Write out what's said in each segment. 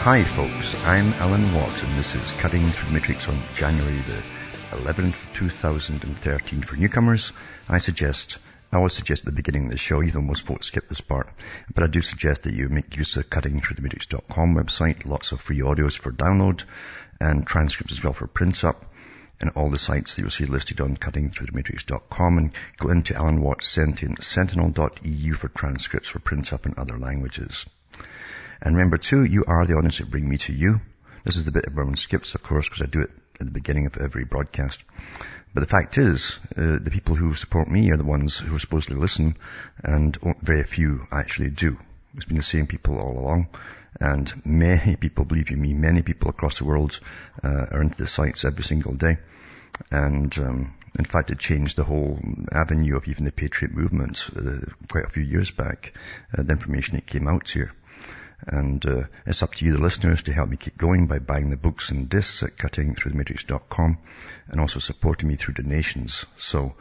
Hi folks, I'm Alan Watt and this is Cutting Through the Matrix on January the 11th, 2013. For newcomers, I always suggest at the beginning of the show, even though most folks skip this part, but I do suggest that you make use of cuttingthroughthematrix.com website, lots of free audios for download and transcripts as well for print up, and all the sites that you'll see listed on cuttingthroughthematrix.com, and go into Alan Watt Sentinel.eu for transcripts for print up in other languages. And remember too, you are the audience that bring me to you. This is the bit everyone skips, of course, because I do it at the beginning of every broadcast. But the fact is, the people who support me are the ones who are supposed to listen, and very few actually do. It's been the same people all along, and many people, believe you me, many people across the world are into the sites every single day. And in fact, it changed the whole avenue of even the Patriot movement quite a few years back, the information that came out here. And it's up to you, the listeners, to help me keep going by buying the books and discs at cuttingthroughthematrix.com, and also supporting me through donations. So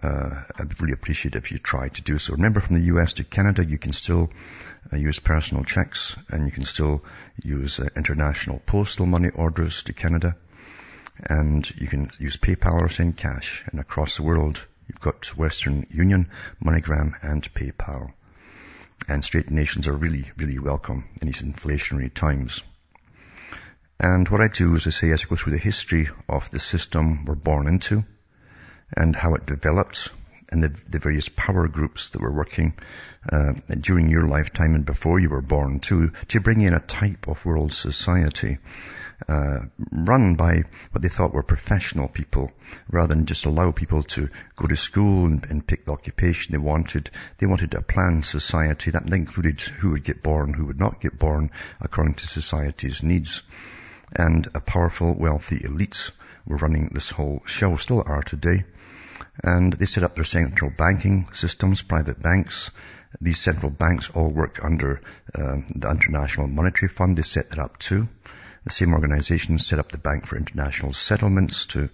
I'd really appreciate it if you try to do so. Remember, from the US to Canada, you can still use personal checks, and you can still use international postal money orders to Canada, and you can use PayPal or send cash. And across the world, you've got Western Union, MoneyGram, and PayPal. And straight donations are really, really welcome in these inflationary times. And what I do is I go through the history of the system we're born into and how it developed, and the various power groups that were working during your lifetime and before you were born to bring in a type of world society run by what they thought were professional people, rather than just allow people to go to school and pick the occupation they wanted. They wanted a planned society that included who would get born, who would not get born, according to society's needs. And a powerful, wealthy elites were running this whole show, still are today. And they set up their central banking systems, private banks. These central banks all work under the International Monetary Fund. They set that up too. The same organization set up the Bank for International Settlements to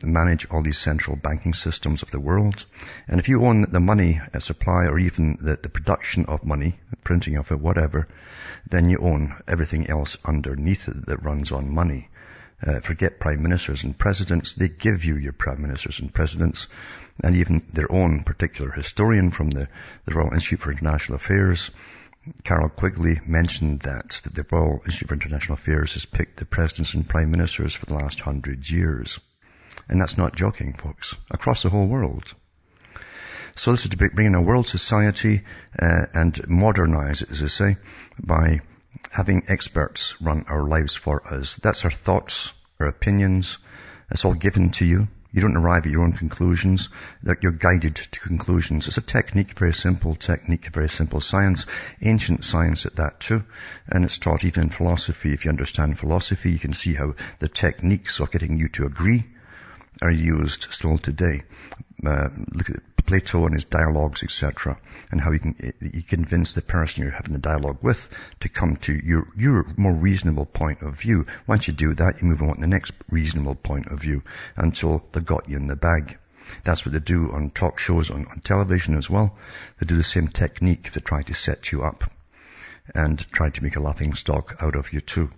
manage all these central banking systems of the world. And if you own the money supply, or even the production of money, printing of it, whatever, then you own everything else underneath it that runs on money. Forget prime ministers and presidents. They give you your prime ministers and presidents, and even their own particular historian from the Royal Institute for International Affairs, Carol Quigley, mentioned that the Royal Institute for International Affairs has picked the presidents and prime ministers for the last 100 years. And that's not joking, folks, across the whole world. So this is to bring in a world society and modernize it, as I say, by having experts run our lives for us. That's our thoughts, our opinions. It's all given to you. You don't arrive at your own conclusions. You're guided to conclusions. It's a technique, very simple technique, very simple science, ancient science at that too. And it's taught even in philosophy. If you understand philosophy, you can see how the techniques of getting you to agree are used still today. Look at Plato and his dialogues, etc., and how you convince the person you're having a dialogue with to come to your more reasonable point of view. Once you do that, you move on to the next reasonable point of view until they got you in the bag. That's what they do on talk shows, on television as well. They do the same technique to try to set you up and try to make a laughing stock out of you too.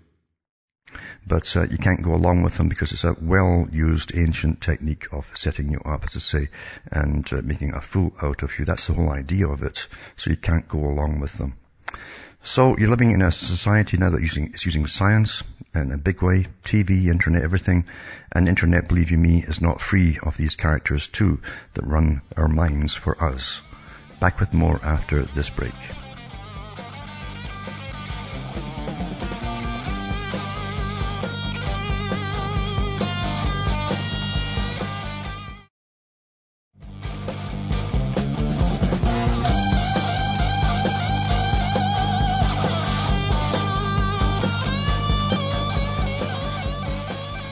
But you can't go along with them because it's a well-used ancient technique of setting you up, as I say, and making a fool out of you. That's the whole idea of it. So you can't go along with them. So you're living in a society now that is using science in a big way, TV, internet, everything. And internet, believe you me, is not free of these characters too that run our minds for us. Back with more after this break.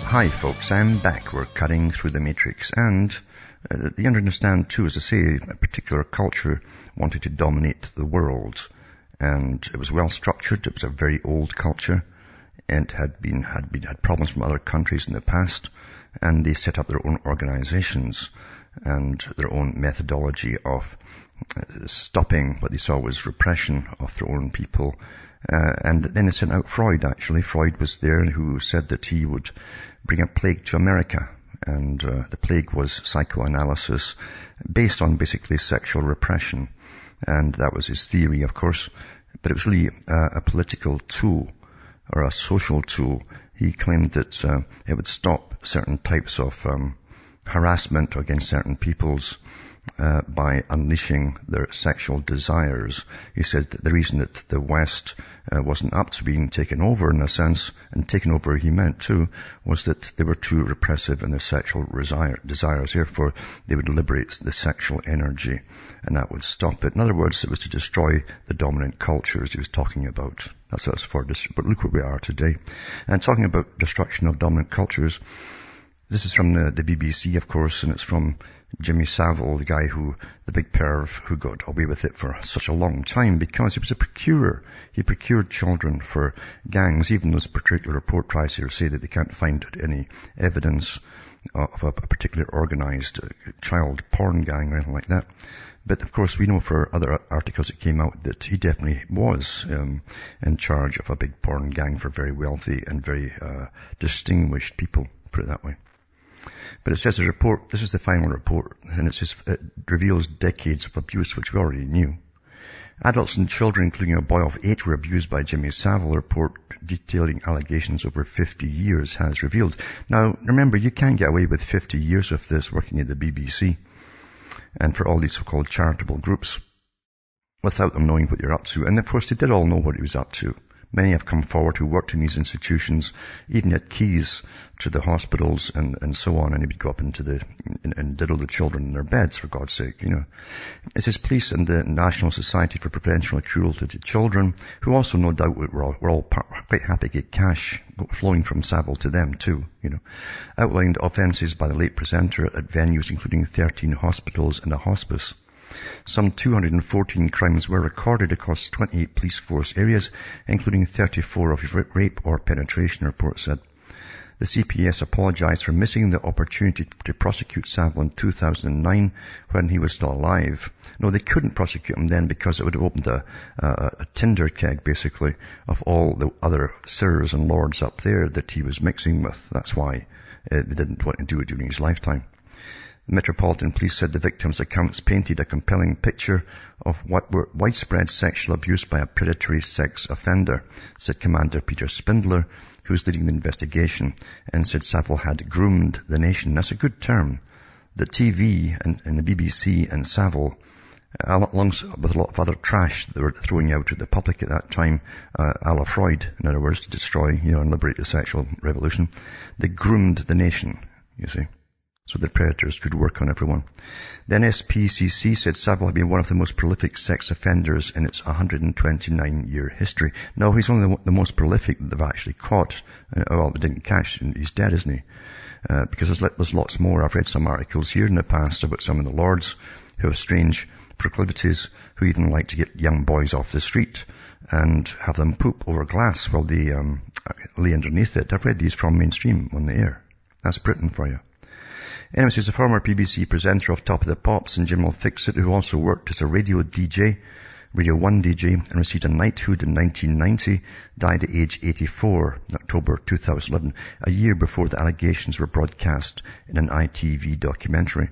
Hi folks, I'm back. We're cutting through the matrix, and you understand too, as I say, a particular culture wanted to dominate the world, and it was well structured. It was a very old culture, and had problems from other countries in the past, and they set up their own organizations. and their own methodology of stopping what they saw was repression of their own people. And then they sent out Freud, actually. Freud was there, who said that he would bring a plague to America. And the plague was psychoanalysis based on basically sexual repression. And that was his theory, of course. But it was really a political tool or a social tool. He claimed that it would stop certain types of harassment against certain peoples by unleashing their sexual desires. He said that the reason that the West wasn't up to being taken over in a sense, and taken over he meant too, was that they were too repressive in their sexual desires. Therefore, they would liberate the sexual energy, and that would stop it. In other words, it was to destroy the dominant cultures he was talking about. That's what it's for. But look where we are today. And talking about destruction of dominant cultures, this is from the BBC, of course, and it's from Jimmy Savile, the guy the big perv who got away with it for such a long time because he was a procurer. He procured children for gangs. Even this particular report tries to say that they can't find any evidence of a particular organized child porn gang or anything like that. But of course, we know for other articles that came out that he definitely was in charge of a big porn gang for very wealthy and very distinguished people, put it that way. But it says this is the final report, and it reveals decades of abuse, which we already knew. Adults and children, including a boy of 8, were abused by Jimmy Savile. A report detailing allegations over 50 years has revealed. Now, remember, you can't get away with 50 years of this working at the BBC and for all these so-called charitable groups without them knowing what you're up to. And of course, they did all know what he was up to. Many have come forward who worked in these institutions, even had keys to the hospitals and so on, and he would go up into and diddle the children in their beds, for God's sake, you know. It says police and the National Society for Prevention of Cruelty to Children, who also no doubt were all quite happy to get cash flowing from Savile to them too, you know, outlined offences by the late presenter at venues including 13 hospitals and a hospice. Some 214 crimes were recorded across 28 police force areas, including 34 of rape or penetration, the report said. The CPS apologized for missing the opportunity to prosecute Savile in 2009 when he was still alive. No, they couldn't prosecute him then because it would have opened a tinder keg, basically, of all the other sirs and lords up there that he was mixing with. That's why they didn't want to do it during his lifetime. The Metropolitan Police said the victims' accounts painted a compelling picture of what were widespread sexual abuse by a predatory sex offender, said Commander Peter Spindler, who was leading the investigation, and said Savile had groomed the nation. That's a good term. The TV and the BBC and Savile, along with a lot of other trash that they were throwing out at the public at that time, a la Freud, in other words, to destroy, and liberate the sexual revolution, they groomed the nation, you see, so the predators could work on everyone. The NSPCC said Savile had been one of the most prolific sex offenders in its 129-year history. No, he's only the most prolific that they've actually caught. Well, they didn't catch, and he's dead, isn't he? Because there's lots more. I've read some articles here in the past about some of the lords who have strange proclivities, who even like to get young boys off the street and have them poop over glass while they lay underneath it. I've read these from Mainstream on the air. That's Britain for you. Anyway, he's a former BBC presenter of Top of the Pops and Jim Will Fix It, who also worked as a Radio 1 DJ, and received a knighthood in 1990, died at age 84 in October 2011, a year before the allegations were broadcast in an ITV documentary.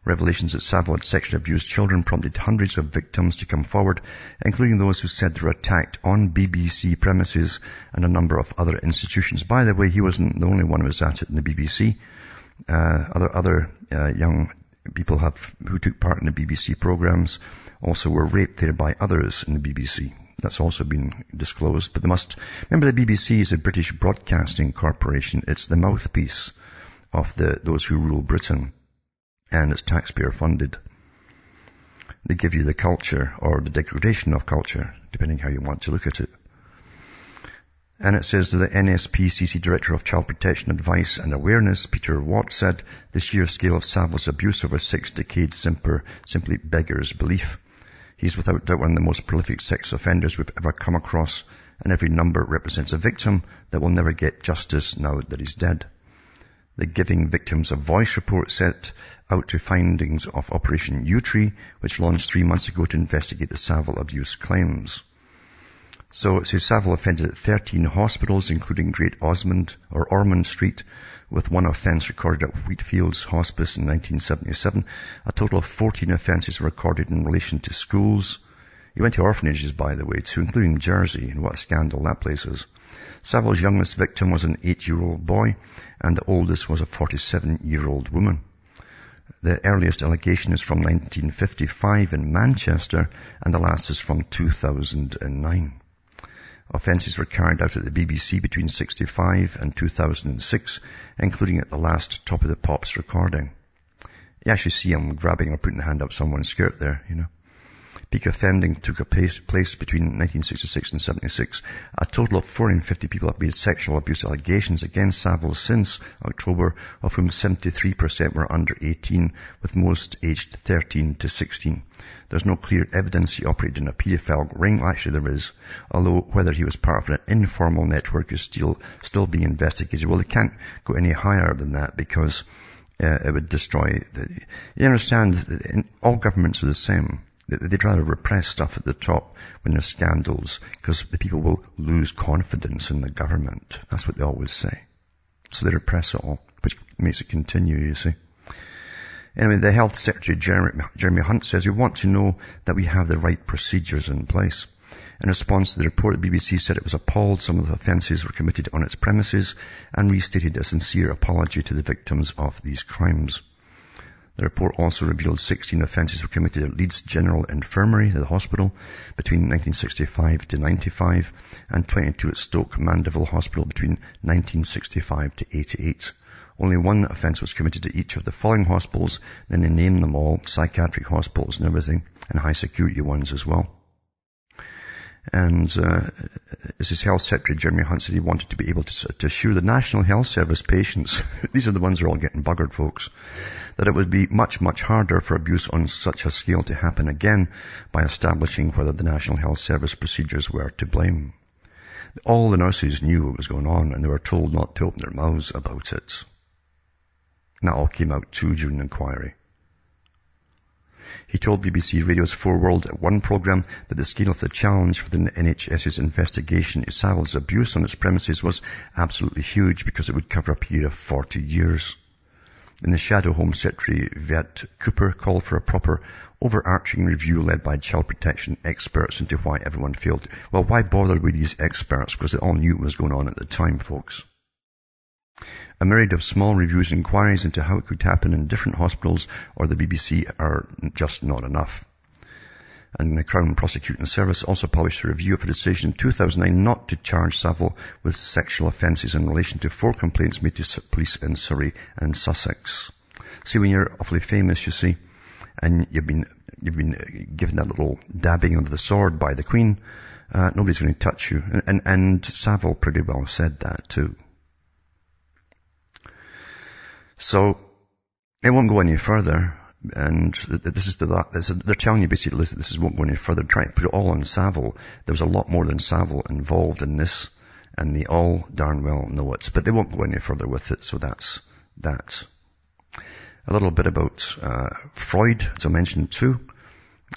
Revelations that Savile had sexually abused children prompted hundreds of victims to come forward, including those who said they were attacked on BBC premises and a number of other institutions. By the way, he wasn't the only one who was at it in the BBC. Other young people who took part in the BBC programs also were raped there by others in the BBC. That's also been disclosed. But remember, the BBC is a British Broadcasting Corporation. It's the mouthpiece of those who rule Britain, and it's taxpayer funded. They give you the culture or the degradation of culture, depending how you want to look at it. And it says that the NSPCC Director of Child Protection Advice and Awareness, Peter Watt, said the sheer scale of Savile's abuse over 6 decades simply beggars belief. He's without doubt one of the most prolific sex offenders we've ever come across, and every number represents a victim that will never get justice now that he's dead. The Giving Victims a Voice report set out to findings of Operation U-Tree, which launched 3 months ago to investigate the Savile abuse claims. So it says Savile offended at 13 hospitals, including Great Ormond Street, with one offence recorded at Wheatfields Hospice in 1977. A total of 14 offences were recorded in relation to schools. He went to orphanages, by the way, too, including Jersey, and what a scandal that place is. Savile's youngest victim was an 8-year-old boy, and the oldest was a 47-year-old woman. The earliest allegation is from 1955 in Manchester, and the last is from 2009. Offences were carried out at the BBC between 1965 and 2006, including at the last Top of the Pops recording. You actually see him grabbing or putting a hand up someone's skirt there, you know. Peak offending took place between 1966 and 76. A total of 450 people have made sexual abuse allegations against Savile since October, of whom 73% were under 18, with most aged 13 to 16. There's no clear evidence he operated in a paedophile ring. Actually, there is, although whether he was part of an informal network is still being investigated. Well, they can't go any higher than that because it would destroy you understand, all governments are the same. They'd rather repress stuff at the top when there's scandals, because the people will lose confidence in the government. That's what they always say. So they repress it all, which makes it continue, you see. Anyway, the Health Secretary, Jeremy Hunt, says, we want to know that we have the right procedures in place. In response to the report, the BBC said it was appalled some of the offences were committed on its premises and restated a sincere apology to the victims of these crimes. The report also revealed 16 offences were committed at Leeds General Infirmary, the hospital, between 1965 to 95, and 22 at Stoke Mandeville Hospital between 1965 to 88. Only one offence was committed at each of the following hospitals, then they named them all, psychiatric hospitals and everything, and high security ones as well. And this is Health Secretary Jeremy Hunt said he wanted to be able to assure the National Health Service patients, these are the ones who are all getting buggered, folks, that it would be much, much harder for abuse on such a scale to happen again by establishing whether the National Health Service procedures were to blame. All the nurses knew what was going on, and they were told not to open their mouths about it. And that all came out too during the inquiry. He told BBC Radio's 4 World at one programme that the scale of the challenge for the NHS's investigation of Savile's abuse on its premises was absolutely huge, because it would cover a period of 40 years. In the Shadow Home Secretary, Viet Cooper, called for a proper overarching review led by child protection experts into why everyone failed. Well, why bother with these experts? Because they all knew what was going on at the time, folks. A myriad of small reviews and inquiries into how it could happen in different hospitals or the BBC are just not enough. And the Crown Prosecuting Service also published a review of a decision in 2009 not to charge Savile with sexual offences in relation to 4 complaints made to police in Surrey and Sussex. See, when you're awfully famous, you see, and you've been given that little dabbing under the sword by the Queen, nobody's going to touch you. And Savile pretty well said that too. So it won't go any further, and they're telling you basically, listen, this won't go any further. Try to put it all on Savile. There was a lot more than Savile involved in this, and they all darn well know it. But they won't go any further with it. So that's that. A little bit about Freud, as I mentioned too.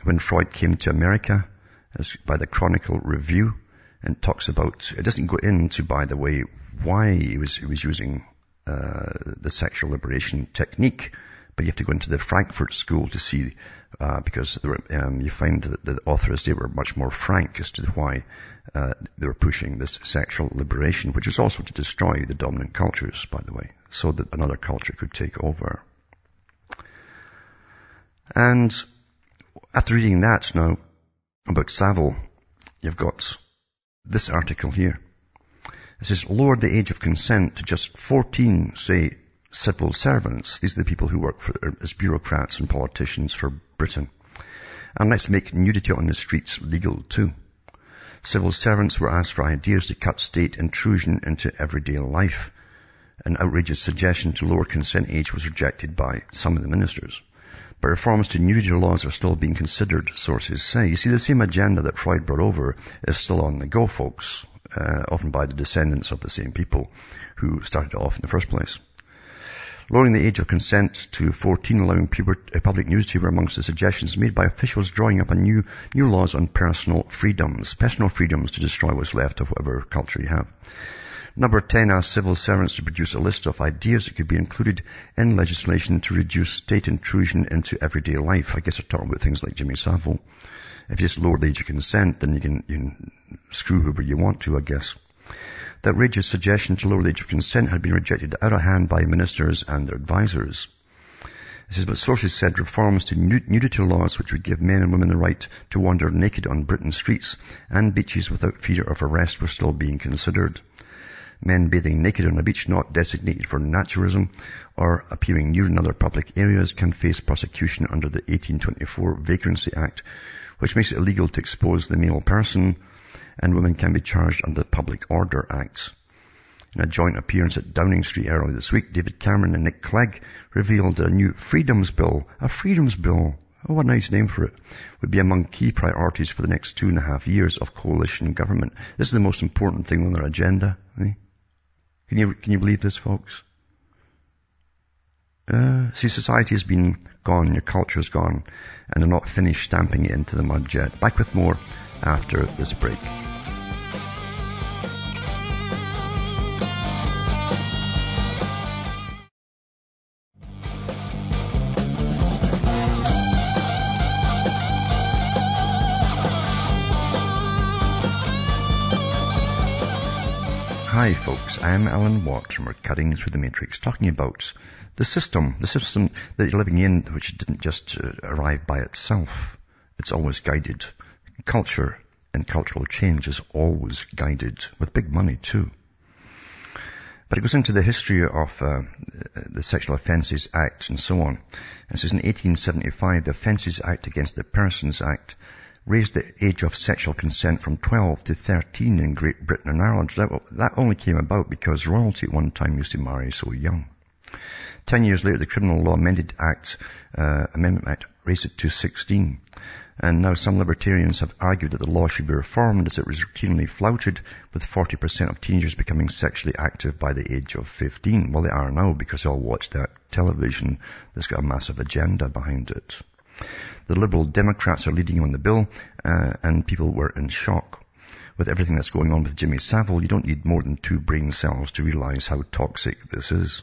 When Freud came to America, as by the Chronicle Review, and talks about, it doesn't go into, by the way, why he was using the sexual liberation technique, but you have to go into the Frankfurt School to see, because you find that the authors, they were much more frank as to why they were pushing this sexual liberation, which was also to destroy the dominant cultures, by the way, so that another culture could take over. And after reading that now about Savile, you've got this article here. It says, lowered the age of consent to just 14, say, civil servants. These are the people who work as bureaucrats and politicians for Britain. And let's make nudity on the streets legal too. Civil servants were asked for ideas to cut state intrusion into everyday life. An outrageous suggestion to lower consent age was rejected by some of the ministers. But reforms to nudity laws are still being considered, sources say. You see, the same agenda that Freud brought over is still on the go, folks. Often by the descendants of the same people who started off in the first place. Lowering the age of consent to 14, allowing public nudity were amongst the suggestions made by officials drawing up new laws on personal freedoms to destroy what's left of whatever culture you have. Number 10 asked civil servants to produce a list of ideas that could be included in legislation to reduce state intrusion into everyday life. I guess they're talking about things like Jimmy Savile. If you just lower the age of consent, then you can screw whoever you want to, I guess. The outrageous suggestion to lower the age of consent had been rejected out of hand by ministers and their advisors. This is what sources said: reforms to nudity laws which would give men and women the right to wander naked on Britain's streets and beaches without fear of arrest were still being considered. Men bathing naked on a beach not designated for naturism or appearing near in other public areas can face prosecution under the 1824 Vagrancy Act, which makes it illegal to expose the male person, and women can be charged under the Public Order Act. In a joint appearance at Downing Street earlier this week, David Cameron and Nick Clegg revealed that a new freedoms bill, oh, what a nice name for it, would be among key priorities for the next 2.5 years of coalition government. This is the most important thing on their agenda. Eh? Can you believe this, folks? See, society has been gone, your culture's gone, and they're not finished stamping it into the mud yet. Back with more after this break. Hi folks, I'm Alan Watt and we're cutting through the matrix, talking about the system that you're living in, which didn't just arrive by itself. It's always guided. Culture and cultural change is always guided, with big money too. But it goes into the history of the Sexual Offences Act and so on. And so in 1875, the Offences Act Against the Persons Act raised the age of sexual consent from 12 to 13 in Great Britain and Ireland. That only came about because royalty at one time used to marry so young. 10 years later, the Criminal Law Amendment Act raised it to 16. And now some libertarians have argued that the law should be reformed as it was routinely flouted, with 40% of teenagers becoming sexually active by the age of 15. Well, they are now because they all watch that television that's got a massive agenda behind it. The Liberal Democrats are leading on the bill, and people were in shock. With everything that's going on with Jimmy Savile, you don't need more than 2 brain cells to realize how toxic this is.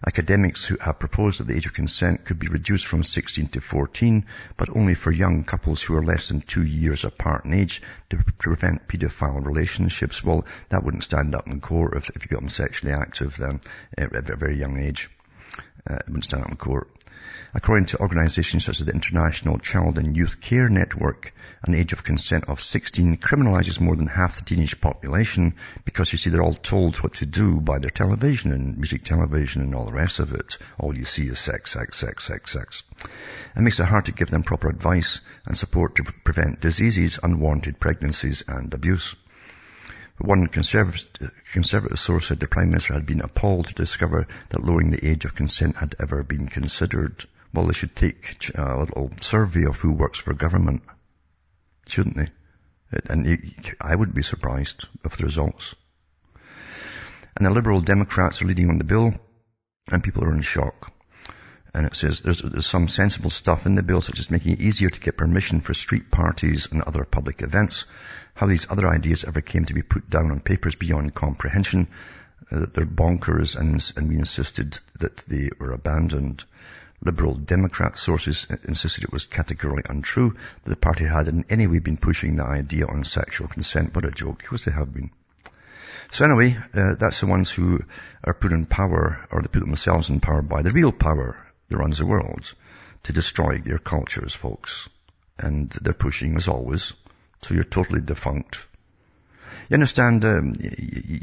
Academics who have proposed that the age of consent could be reduced from 16 to 14, but only for young couples who are less than 2 years apart in age to prevent paedophile relationships. Well, that wouldn't stand up in court if you got them sexually active then at a very young age. It wouldn't stand up in court. According to organizations such as the International Child and Youth Care Network, an age of consent of 16 criminalizes more than half the teenage population because, you see, they're all told what to do by their television and music television and all the rest of it. All you see is sex, sex, sex, sex, sex. It makes it hard to give them proper advice and support to prevent diseases, unwanted pregnancies and abuse. One conservative source said the Prime Minister had been appalled to discover that lowering the age of consent had ever been considered. Well, they should take a little survey of who works for government, shouldn't they? I wouldn't be surprised with the results. And the Liberal Democrats are leading on the bill, and people are in shock. And it says there's some sensible stuff in the bill, such as making it easier to get permission for street parties and other public events. How these other ideas ever came to be put down on paper is beyond comprehension. That they're bonkers, and we insisted that they were abandoned. Liberal Democrat sources insisted it was categorically untrue that the party had in any way been pushing the idea on sexual consent. What a joke. Of course they have been. So anyway, that's the ones who are put in power, or they put themselves in power by the real power that runs the world, to destroy your cultures, folks. And they're pushing, as always, so you're totally defunct. You understand, you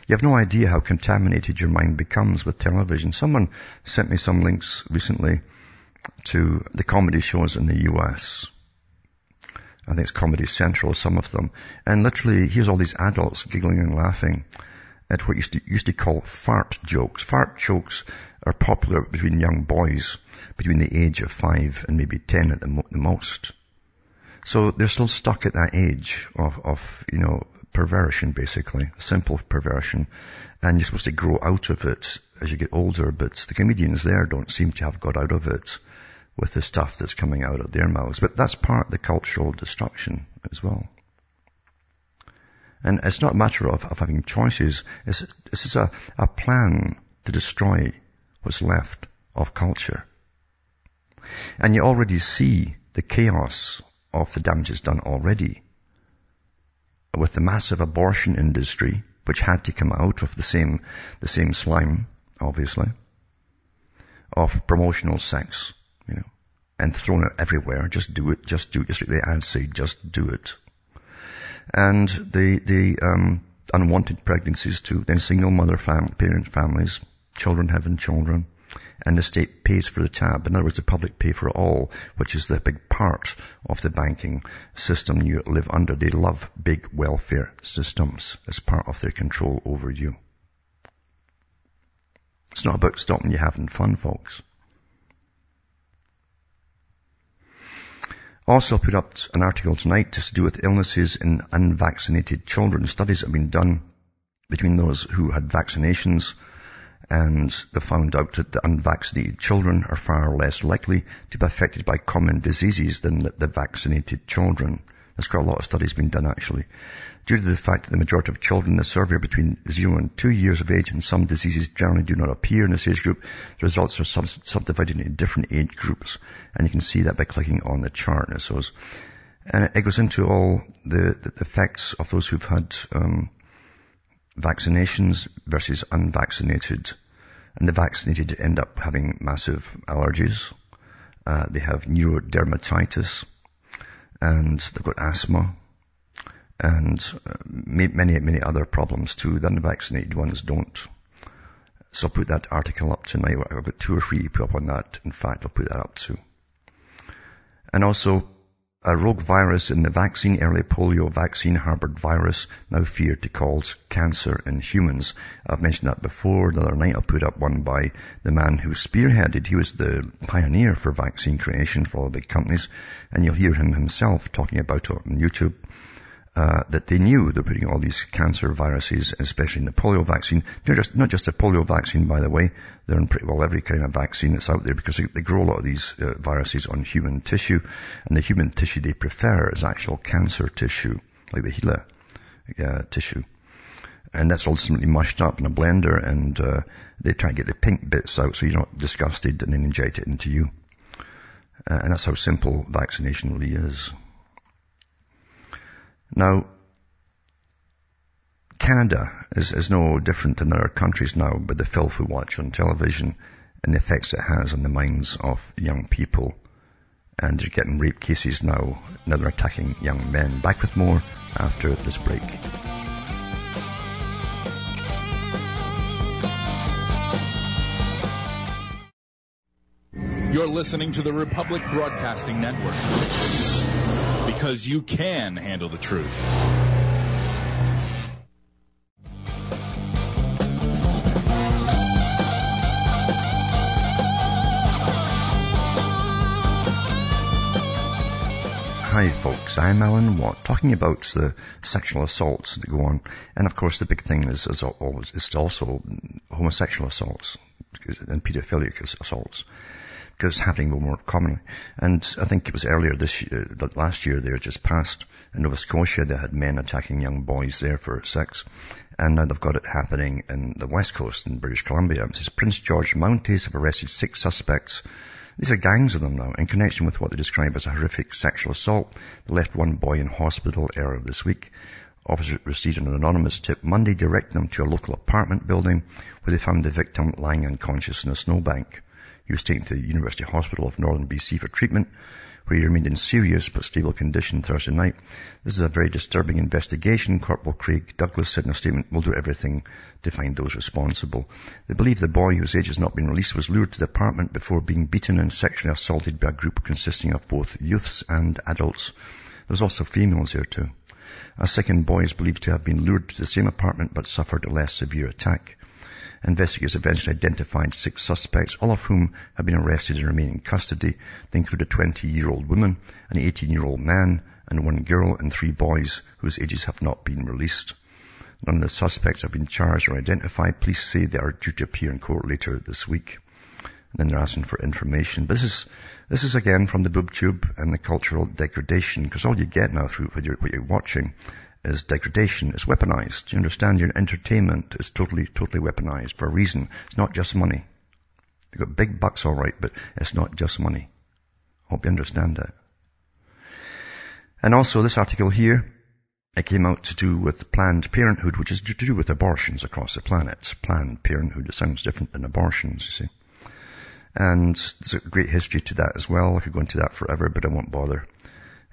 have no idea how contaminated your mind becomes with television. Someone sent me some links recently to the comedy shows in the US. I think it's Comedy Central, some of them. And literally, here's all these adults giggling and laughing at what used to call fart jokes. Fart jokes are popular between young boys, between the age of 5 and maybe 10 at the most. So they're still stuck at that age of perversion, basically, a simple perversion. And you're supposed to grow out of it as you get older, but the comedians there don't seem to have got out of it with the stuff that's coming out of their mouths. But that's part of the cultural destruction as well. And it's not a matter of having choices. This is a plan to destroy what's left of culture. And you already see the chaos of the damages done already with the massive abortion industry, which had to come out of the same slime, obviously, of promotional sex, and thrown it everywhere. Just do it, just like the ads say, just do it. And the unwanted pregnancies too, then single mother parent families, children having children, and the state pays for the tab. In other words, the public pay for it all, which is the big part of the banking system you live under. They love big welfare systems as part of their control over you. It's not about stopping you having fun, folks. Also put up an article tonight to do with illnesses in unvaccinated children. Studies have been done between those who had vaccinations, and they found out that the unvaccinated children are far less likely to be affected by common diseases than the vaccinated children. There's quite a lot of studies being done, actually. Due to the fact that the majority of children in the survey are between 0 and 2 years of age, and some diseases generally do not appear in this age group, the results are subdivided into different age groups. And you can see that by clicking on the chart. And it goes into all the effects of those who've had vaccinations versus unvaccinated. And the vaccinated end up having massive allergies. They have neurodermatitis, and they've got asthma, and many other problems too. The unvaccinated ones don't. So I'll put that article up tonight. I've got 2 or 3 to put up on that. In fact, I'll put that up too. And also, a rogue virus in the vaccine, early polio vaccine, harbored virus now feared to cause cancer in humans. I've mentioned that before. The other night I put up one by the man who spearheaded. He was the pioneer for vaccine creation for all the big companies. And you'll hear him himself talking about it on YouTube. That they knew they were putting all these cancer viruses, especially in the polio vaccine. Not just a polio vaccine, by the way. They're in pretty well every kind of vaccine that's out there, because they grow a lot of these viruses on human tissue. And the human tissue they prefer is actual cancer tissue, like the HeLa tissue. And that's ultimately mushed up in a blender, and they try to get the pink bits out so you're not disgusted, and then inject it into you. And that's how simple vaccination really is. Now, Canada is no different than other countries now, but the filth we watch on television and the effects it has on the minds of young people. And they're getting rape cases now. Now they're attacking young men. Back with more after this break. You're listening to the Republic Broadcasting Network, because you can handle the truth. Hi folks, I'm Alan Watt, talking about the sexual assaults that go on. And of course the big thing is also homosexual assaults and paedophilia assaults, because it's happening more commonly. And I think it was earlier this year, last year there just passed in Nova Scotia, they had men attacking young boys there for sex. And now they've got it happening in the West Coast in British Columbia. It says Prince George Mounties have arrested 6 suspects. These are gangs of them now, in connection with what they describe as a horrific sexual assault. They left one boy in hospital earlier this week. Officers received an anonymous tip Monday directing them to a local apartment building where they found the victim lying unconscious in a snowbank. He was taken to the University Hospital of Northern BC for treatment, where he remained in serious but stable condition Thursday night. This is a very disturbing investigation, Corporal Craig Douglas said in a statement. We'll do everything to find those responsible. They believe the boy, whose age has not been released, was lured to the apartment before being beaten and sexually assaulted by a group consisting of both youths and adults. There's also females here too. A second boy is believed to have been lured to the same apartment but suffered a less severe attack. Investigators eventually identified 6 suspects, all of whom have been arrested and remain in custody. They include a 20-year-old woman, an 18-year-old man, and 1 girl and 3 boys whose ages have not been released. None of the suspects have been charged or identified. Police say they are due to appear in court later this week. And then they're asking for information. But this is again from the boob tube and the cultural degradation, because all you get now through what you're watching is degradation. It's weaponized. You understand? Your entertainment is totally weaponized for a reason. It's not just money. You've got big bucks, all right, but it's not just money. Hope you understand that. And also this article here, it came out to do with Planned Parenthood, which is to do with abortions across the planet. Planned Parenthood, it sounds different than abortions, you see. And there's a great history to that as well. I could go into that forever, but I won't bother.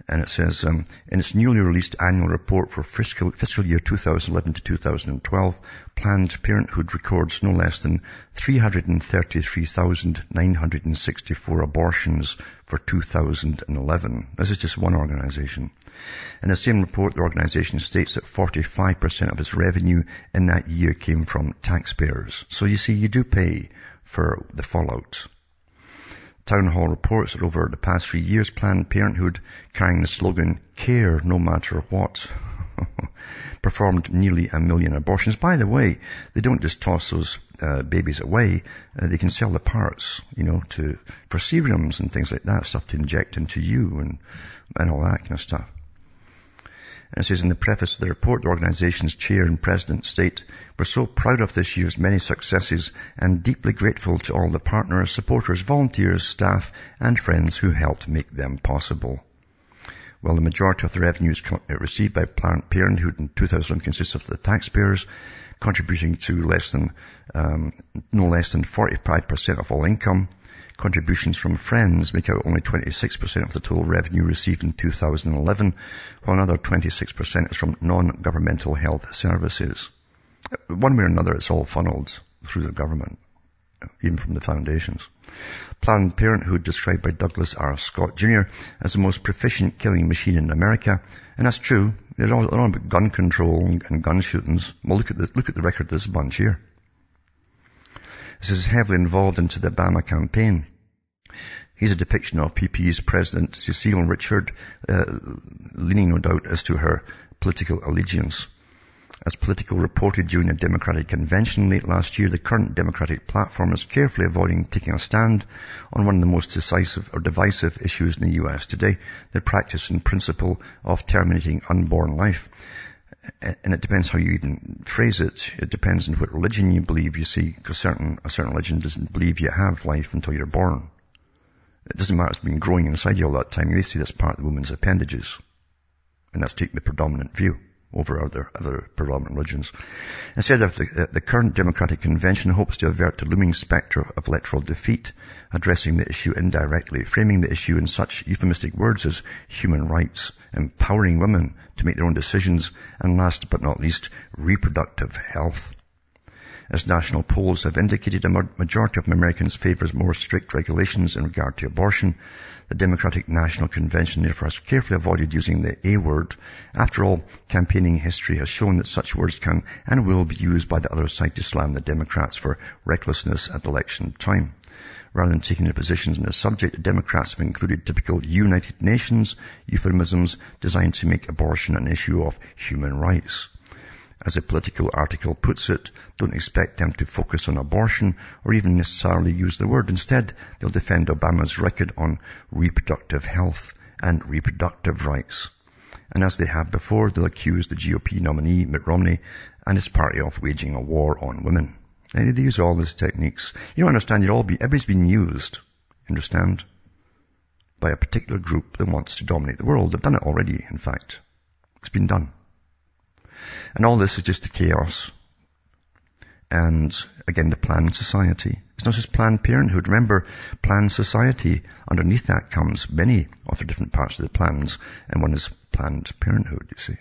And it says, in its newly released annual report for fiscal year 2011 to 2012, Planned Parenthood records no less than 333,964 abortions for 2011. This is just one organization. In the same report, the organization states that 45% of its revenue in that year came from taxpayers. So you see, you do pay for the fallout. Town Hall reports that over the past 3 years, Planned Parenthood, carrying the slogan, care no matter what, performed nearly 1 million abortions. By the way, they don't just toss those babies away. They can sell the parts, for serums and things like that, stuff to inject into you and all that kind of stuff. And it says in the preface of the report, the organization's chair and president state, "We're so proud of this year's many successes and deeply grateful to all the partners, supporters, volunteers, staff, and friends who helped make them possible." Well, the majority of the revenues received by Planned Parenthood in 2011 consists of the taxpayers, contributing to no less than 45% of all income. Contributions from friends make out only 26% of the total revenue received in 2011, while another 26% is from non-governmental health services. One way or another, it's all funneled through the government, even from the foundations. Planned Parenthood, described by Douglas R. Scott Jr. as the most proficient killing machine in America, and that's true. They're all about gun control and gun shootings. Well, look at the record of this bunch here. This is heavily involved into the Obama campaign. Here's a depiction of PP's President Cecile Richard, leaning no doubt as to her political allegiance. As Politico reported during a Democratic convention late last year, the current Democratic platform is carefully avoiding taking a stand on one of the most decisive or divisive issues in the U.S. today, the practice and principle of terminating unborn life. And it depends how you even phrase it. It depends on what religion you believe, you see, because a certain religion doesn't believe you have life until you're born. It doesn't matter, it's been growing inside you all that time. They see that's part of the woman's appendages. And that's taking the predominant view over other predominant religions. Instead, the current Democratic convention hopes to avert the looming spectre of electoral defeat, addressing the issue indirectly, framing the issue in such euphemistic words as human rights, empowering women to make their own decisions, and last but not least, reproductive health. As national polls have indicated, a majority of Americans favors more strict regulations in regard to abortion. The Democratic National Convention therefore has carefully avoided using the A word. After all, campaigning history has shown that such words can and will be used by the other side to slam the Democrats for recklessness at election time. Rather than taking their positions on the subject, the Democrats have included typical United Nations euphemisms designed to make abortion an issue of human rights. As a political article puts it, don't expect them to focus on abortion or even necessarily use the word. Instead, they'll defend Obama's record on reproductive health and reproductive rights. And as they have before, they'll accuse the GOP nominee, Mitt Romney, and his party of waging a war on women. And they use all these techniques. You don't understand, everybody's been used, understand, by a particular group that wants to dominate the world. They've done it already, in fact. It's been done. And all this is just the chaos. And again, the planned society. It's not just Planned Parenthood. Remember, planned society, underneath that comes many of the different parts of the plans, and one is Planned Parenthood, you see.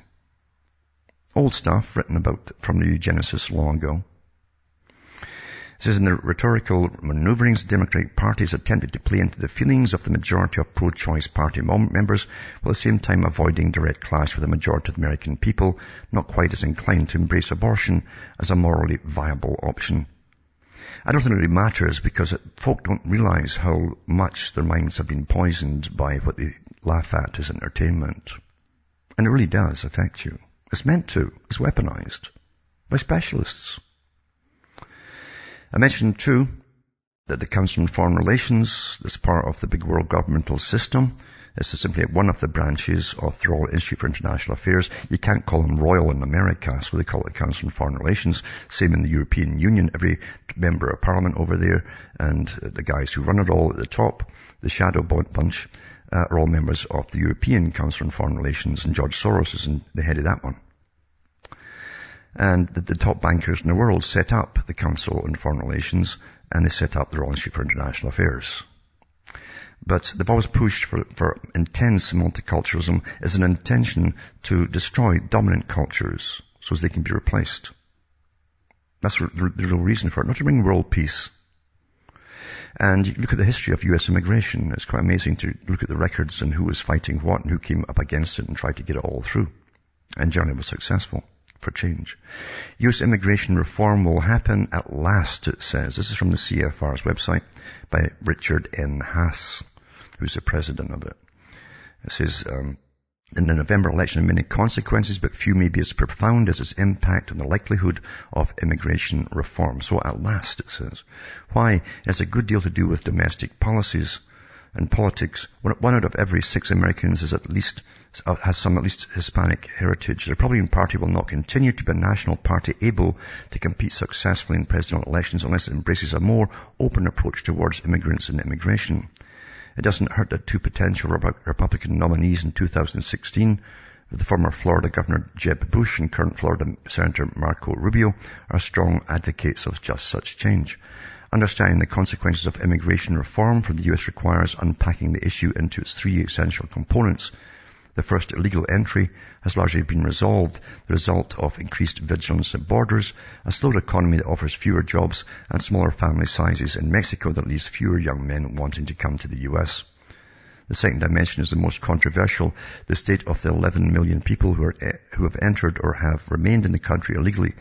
Old stuff written about from the eugenicists long ago. It says, in the rhetorical maneuverings, the Democratic Party has attempted to play into the feelings of the majority of pro-choice party members, while at the same time avoiding direct clash with the majority of the American people, not quite as inclined to embrace abortion as a morally viable option. I don't think it really matters, because folk don't realize how much their minds have been poisoned by what they laugh at as entertainment. And it really does affect you. It's meant to. It's weaponized by specialists. I mentioned too that the Council on Foreign Relations is part of the big world governmental system. This is simply one of the branches of the Royal Institute for International Affairs. You can't call them royal in America, so they call it the Council on Foreign Relations. Same in the European Union. Every member of parliament over there and the guys who run it all at the top, the shadow bunch, are all members of the European Council on Foreign Relations, and George Soros is the head of that one. And the top bankers in the world set up the Council on Foreign Relations, and they set up the Royal Institute for International Affairs. But they've always pushed for intense multiculturalism as an intention to destroy dominant cultures so as they can be replaced. That's the real reason for it, not to bring world peace. And you look at the history of U.S. immigration. It's quite amazing to look at the records and who was fighting what and who came up against it and tried to get it all through. And generally was successful for change. U.S. immigration reform will happen at last, it says. This is from the CFR's website by Richard N. Haas, who's the president of it. It says, in the November election have many consequences, but few may be as profound as its impact on the likelihood of immigration reform. So at last, it says. Why? It has a good deal to do with domestic policies and politics. 1 out of every 6 Americans has some at least Hispanic heritage. The Republican Party will not continue to be a national party able to compete successfully in presidential elections unless it embraces a more open approach towards immigrants and immigration. It doesn't hurt that 2 potential Republican nominees in 2016, the former Florida Governor Jeb Bush and current Florida Senator Marco Rubio, are strong advocates of just such change. Understanding the consequences of immigration reform for the U.S. requires unpacking the issue into its 3 essential components. The first, illegal entry, has largely been resolved, the result of increased vigilance at borders, a slowed economy that offers fewer jobs, and smaller family sizes in Mexico that leaves fewer young men wanting to come to the U.S. The second dimension is the most controversial, the state of the 11 million people who have entered or have remained in the country illegally.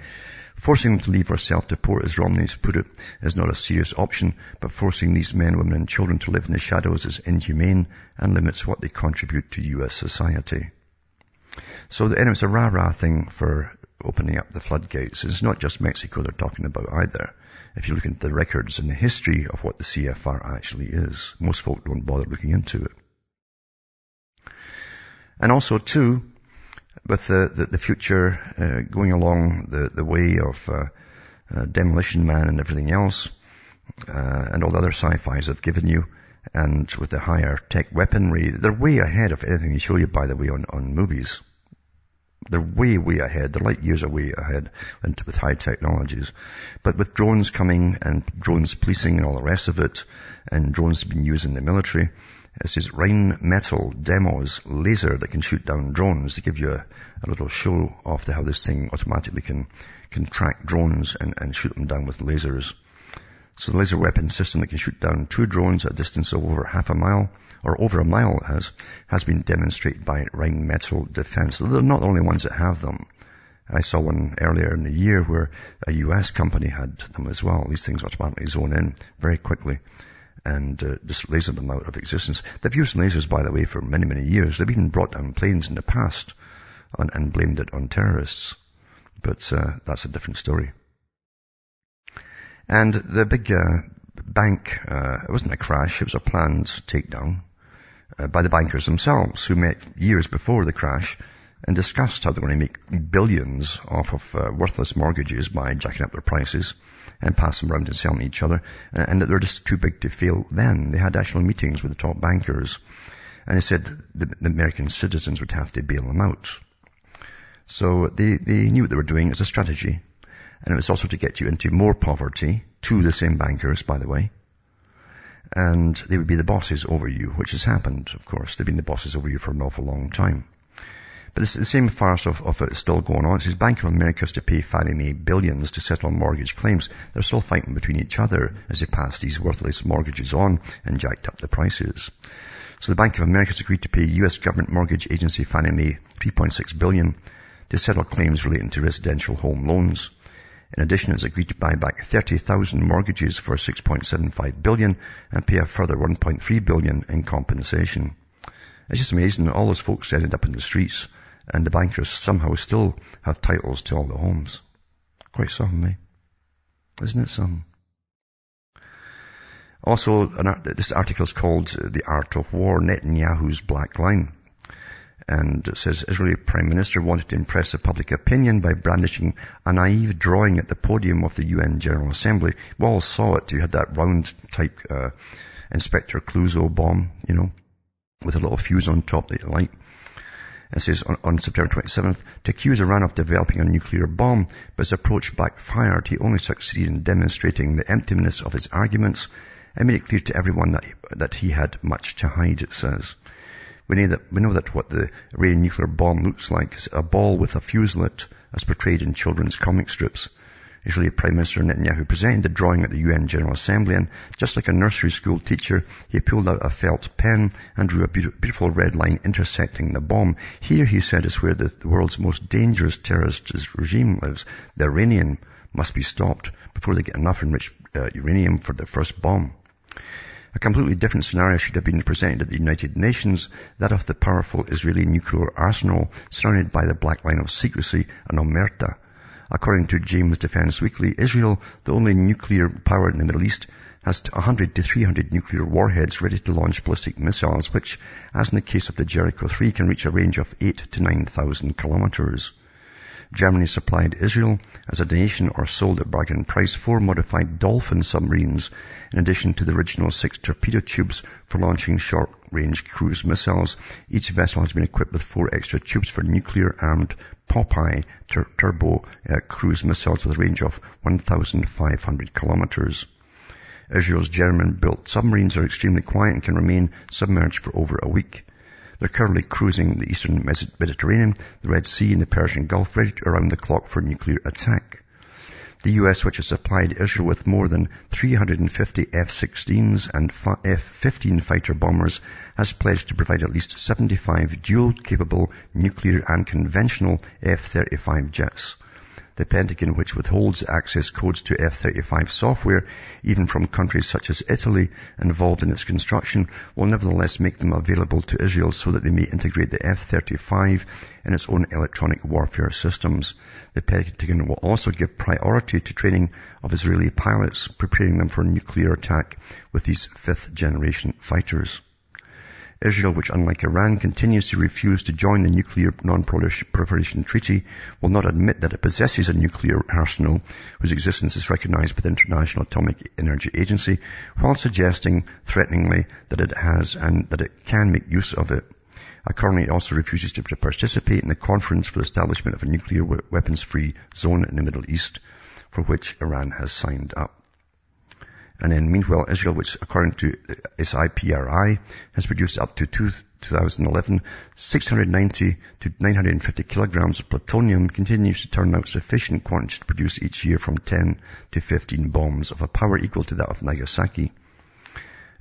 Forcing them to leave or self-deport, as Romney's put it, is not a serious option, but forcing these men, women and children to live in the shadows is inhumane and limits what they contribute to U.S. society. So anyway, it's a rah-rah thing for opening up the floodgates. It's not just Mexico they're talking about either. If you look into the records and the history of what the CFR actually is, most folk don't bother looking into it. And also, too, with the future going along the way of Demolition Man and everything else, and all the other sci-fis have given you, and with the higher tech weaponry, they're way ahead of anything they show you, by the way, on movies. They're way, way ahead. They're light years away ahead with high technologies. But with drones coming and drones policing and all the rest of it, and drones being used in the military, it says Rheinmetall demos laser that can shoot down drones to give you a little show of how this thing automatically can track drones and shoot them down with lasers. So the laser weapon system that can shoot down 2 drones at a distance of over half a mile, or over a mile has been demonstrated by Rheinmetall Defense. They're not the only ones that have them. I saw one earlier in the year where a US company had them as well. These things automatically zone in very quickly and just laser them out of existence. They've used lasers, by the way, for many, many years. They've even brought down planes in the past and blamed it on terrorists. But that's a different story. And the big bank, it wasn't a crash, it was a planned takedown by the bankers themselves, who met years before the crash and discussed how they're going to make billions off of worthless mortgages by jacking up their prices and pass them around and sell them to each other, and that they're just too big to fail then. They had actual meetings with the top bankers, and they said the American citizens would have to bail them out. So they knew what they were doing as a strategy, and it was also to get you into more poverty, to the same bankers, by the way, and they would be the bosses over you, which has happened, of course. They've been the bosses over you for an awful long time. But it's the same farce of it still going on. It says Bank of America has to pay Fannie Mae billions to settle mortgage claims. They're still fighting between each other as they pass these worthless mortgages on and jacked up the prices. So the Bank of America has agreed to pay U.S. government mortgage agency Fannie Mae $3.6 billion to settle claims relating to residential home loans. In addition, it's agreed to buy back 30,000 mortgages for $6.75 billion and pay a further $1.3 billion in compensation. It's just amazing that all those folks ended up in the streets And the bankers somehow still have titles to all the homes. Quite something, eh? Isn't it something? Also, this article is called The Art of War, Netanyahu's Black Line. And it says, Israeli Prime Minister wanted to impress the public opinion by brandishing a naive drawing at the podium of the UN General Assembly. We all saw it. You had that round type Inspector Clouseau bomb, with a little fuse on top that you light. It says on September 27th, to accuse Iran of developing a nuclear bomb, but his approach backfired. He only succeeded in demonstrating the emptiness of his arguments and made it clear to everyone that he had much to hide, it says. We know that what the Iranian nuclear bomb looks like is a ball with a fuse lit, as portrayed in children's comic strips. Israeli Prime Minister Netanyahu presented the drawing at the UN General Assembly, and just like a nursery school teacher, he pulled out a felt pen and drew a beautiful red line intersecting the bomb. Here, he said, is where the world's most dangerous terrorist regime lives. The Iranian must be stopped before they get enough enriched uranium for the first bomb. A completely different scenario should have been presented at the United Nations, that of the powerful Israeli nuclear arsenal surrounded by the black line of secrecy and omerta. According to James Defense Weekly, Israel, the only nuclear power in the Middle East, has 100 to 300 nuclear warheads ready to launch ballistic missiles, which, as in the case of the Jericho 3, can reach a range of 8,000 to 9,000 kilometers. Germany supplied Israel, as a donation or sold at bargain price, 4 modified Dolphin submarines, in addition to the original 6 torpedo tubes for launching short-range cruise missiles. Each vessel has been equipped with 4 extra tubes for nuclear-armed Popeye turbo cruise missiles with a range of 1,500 kilometers. Israel's German-built submarines are extremely quiet and can remain submerged for over a week. They're currently cruising the eastern Mediterranean, the Red Sea, and the Persian Gulf, ready around the clock for nuclear attack. The US, which has supplied Israel with more than 350 F-16s and F-15 fighter bombers, has pledged to provide at least 75 dual-capable nuclear and conventional F-35 jets. The Pentagon, which withholds access codes to F-35 software, even from countries such as Italy involved in its construction, will nevertheless make them available to Israel so that they may integrate the F-35 in its own electronic warfare systems. The Pentagon will also give priority to training of Israeli pilots, preparing them for nuclear attack with these 5th-generation fighters. Israel, which unlike Iran continues to refuse to join the Nuclear Non-Proliferation Treaty, will not admit that it possesses a nuclear arsenal whose existence is recognized by the International Atomic Energy Agency, while suggesting threateningly that it has and that it can make use of it. Currently, it also refuses to participate in the conference for the establishment of a nuclear weapons-free zone in the Middle East, for which Iran has signed up. And then meanwhile, Israel, which according to SIPRI, has produced up to 2011 690 to 950 kilograms of plutonium, continues to turn out sufficient quantities to produce each year from 10 to 15 bombs of a power equal to that of Nagasaki.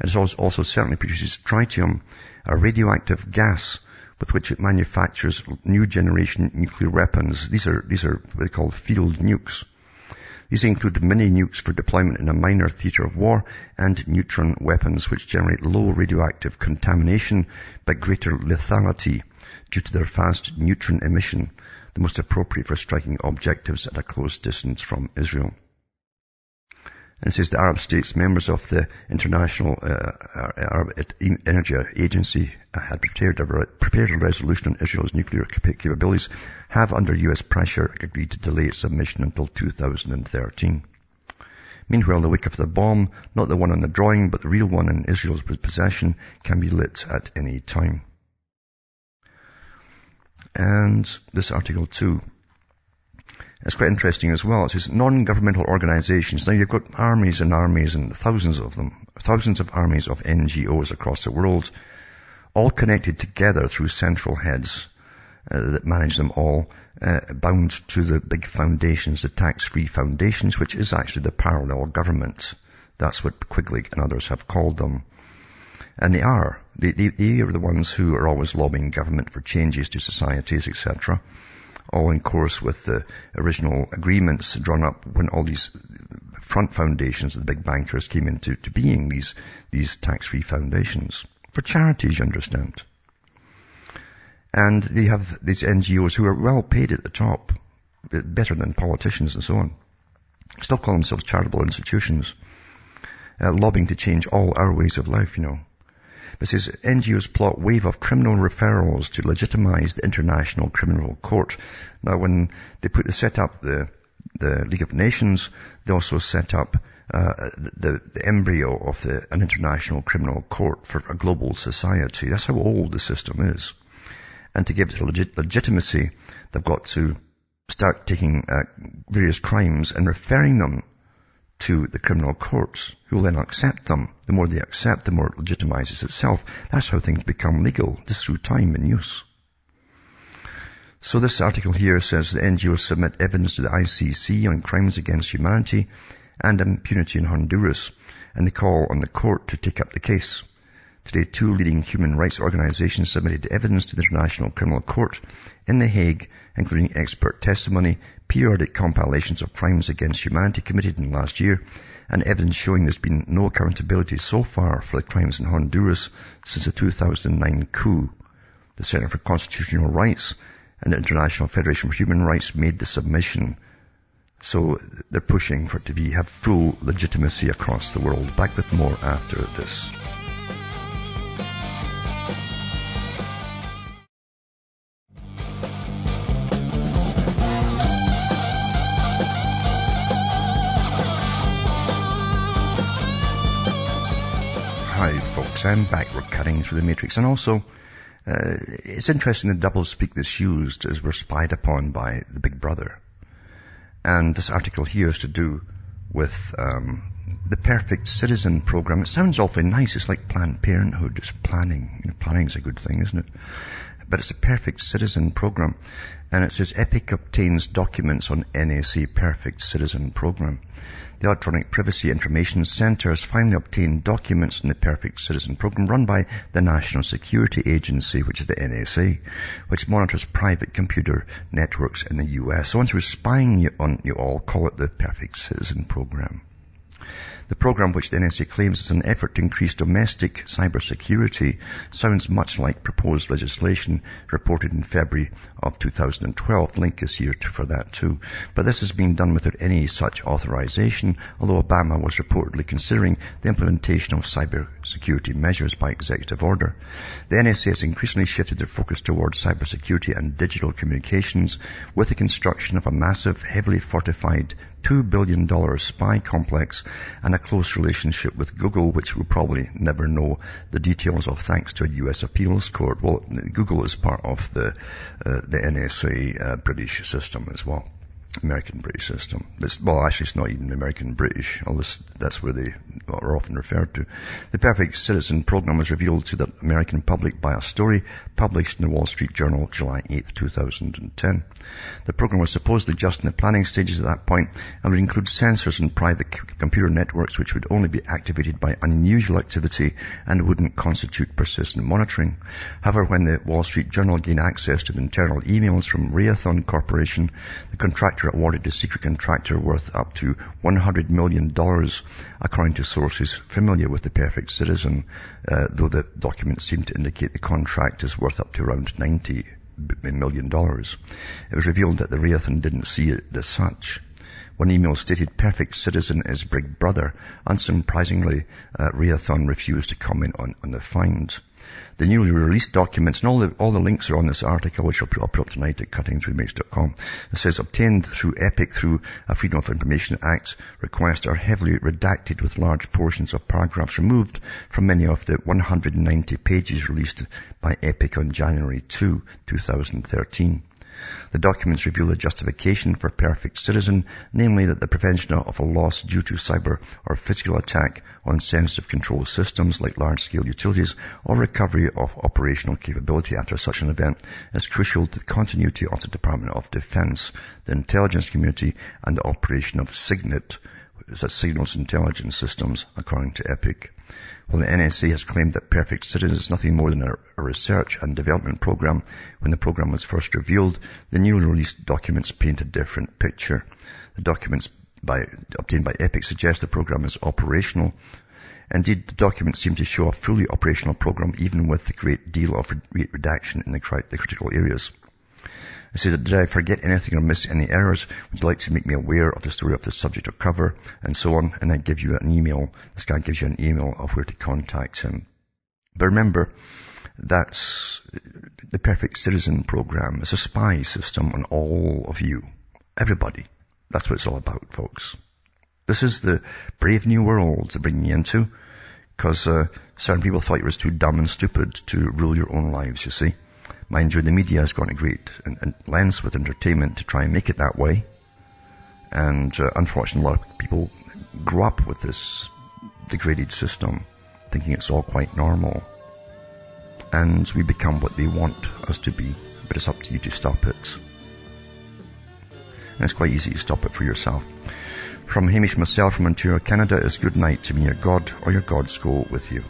It also certainly produces tritium, a radioactive gas with which it manufactures new generation nuclear weapons. These are what they call field nukes. These include mini nukes for deployment in a minor theater of war and neutron weapons which generate low radioactive contamination but greater lethality due to their fast neutron emission, the most appropriate for striking objectives at a close distance from Israel. And it says the Arab states, members of the International Arab Energy Agency, had prepared a resolution on Israel's nuclear capabilities, have under U.S. pressure agreed to delay its submission until 2013. Meanwhile, the wick of the bomb, not the one on the drawing, but the real one in Israel's possession, can be lit at any time. And this article too, it's quite interesting as well. It says non-governmental organizations. Now you've got armies and armies and thousands of them, thousands of armies of NGOs across the world, all connected together through central heads that manage them all, bound to the big foundations, the tax-free foundations, which is actually the parallel government. That's what Quigley and others have called them. And they are. They are the ones who are always lobbying government for changes to societies, etc., all in course with the original agreements drawn up when all these front foundations, the big bankers, came into being, these tax-free foundations. For charities, you understand. And they have these NGOs who are well paid at the top, better than politicians and so on, still call themselves charitable institutions, lobbying to change all our ways of life, It says NGOs plot wave of criminal referrals to legitimize the International Criminal Court. Now, when they set up the League of Nations, they also set up the embryo of an international criminal court for a global society. That's how old the system is. And to give it legitimacy, they've got to start taking various crimes and referring them to the criminal courts, who will then accept them. The more they accept, the more it legitimizes itself. That's how things become legal, just through time and use. So this article here says the NGOs submit evidence to the ICC on crimes against humanity and impunity in Honduras, and they call on the court to take up the case. Today, 2 leading human rights organizations submitted evidence to the International Criminal Court in The Hague, including expert testimony, periodic compilations of crimes against humanity committed in last year, and evidence showing there's been no accountability so far for the crimes in Honduras since the 2009 coup. The Center for Constitutional Rights and the International Federation for Human Rights made the submission. So they're pushing for it to have full legitimacy across the world. Back with more after this. Hi folks, I'm back. We're cutting through the matrix. And also, it's interesting the doublespeak that's used as we're spied upon by the Big Brother. And this article here is to do with the Perfect Citizen program. It sounds awfully nice. It's like Planned Parenthood. It's planning. Planning's a good thing, isn't it? But it's a Perfect Citizen program. And it says Epic obtains documents on NAC Perfect Citizen program. The Electronic Privacy Information Center has finally obtained documents in the Perfect Citizen program run by the National Security Agency, which is the NSA, which monitors private computer networks in the US. So once we're spying on you all, call it the Perfect Citizen program. The program, which the NSA claims is an effort to increase domestic cybersecurity, sounds much like proposed legislation reported in February of 2012. The link is here for that too. But this has been done without any such authorization, although Obama was reportedly considering the implementation of cybersecurity measures by executive order. The NSA has increasingly shifted their focus towards cybersecurity and digital communications with the construction of a massive, heavily fortified $2 billion spy complex and a close relationship with Google, which we'll probably never know the details of thanks to a US appeals court. Well, Google is part of the NSA British system as well. American-British system. Actually it's not even American-British, although that's where they are often referred to. The Perfect Citizen program was revealed to the American public by a story published in the Wall Street Journal, July 8, 2010. The program was supposedly just in the planning stages at that point and would include sensors in private computer networks which would only be activated by unusual activity and wouldn't constitute persistent monitoring. However, when the Wall Street Journal gained access to the internal emails from Raytheon Corporation, the contractor awarded the secret contractor worth up to $100 million, according to sources familiar with the Perfect Citizen, though the documents seem to indicate the contract is worth up to around $90 million. It was revealed that the Raytheon didn't see it as such. One email stated, Perfect Citizen is Big Brother. Unsurprisingly, Raytheon refused to comment on the find. The newly released documents, and all the links are on this article, which I'll put up tonight at cuttingthroughmatrix.com. It says, obtained through EPIC through a Freedom of Information Act requests are heavily redacted with large portions of paragraphs removed from many of the 190 pages released by EPIC on January 2, 2013. The documents reveal a justification for Perfect Citizen, namely that the prevention of a loss due to cyber or physical attack on sensitive control systems like large-scale utilities or recovery of operational capability after such an event is crucial to the continuity of the Department of Defense, the intelligence community, and the operation of SIGINT, that's Signals Intelligence Systems, according to EPIC. Well, the NSA has claimed that Perfect Citizen is nothing more than a research and development program. When the program was first revealed, the newly released documents paint a different picture. The documents obtained by EPIC suggest the program is operational Indeed, the documents seem to show a fully operational program, even with a great deal of redaction in the critical areas. I said, did I forget anything or miss any errors? Would you like to make me aware of the story of the subject or cover? And so on. And I give you an email. This guy gives you an email of where to contact him. But remember, that's the Perfect Citizen program. It's a spy system on all of you. Everybody. That's what it's all about, folks. This is the brave new world to bring you into, because certain people thought you was too dumb and stupid to rule your own lives, you see. Mind you, the media has gone to great lengths with entertainment to try and make it that way. And unfortunately, a lot of people grow up with this degraded system, thinking it's all quite normal. And we become what they want us to be, but it's up to you to stop it. And it's quite easy to stop it for yourself. From Hamish myself from Ontario, Canada, is good night to me. Your God or your gods go with you.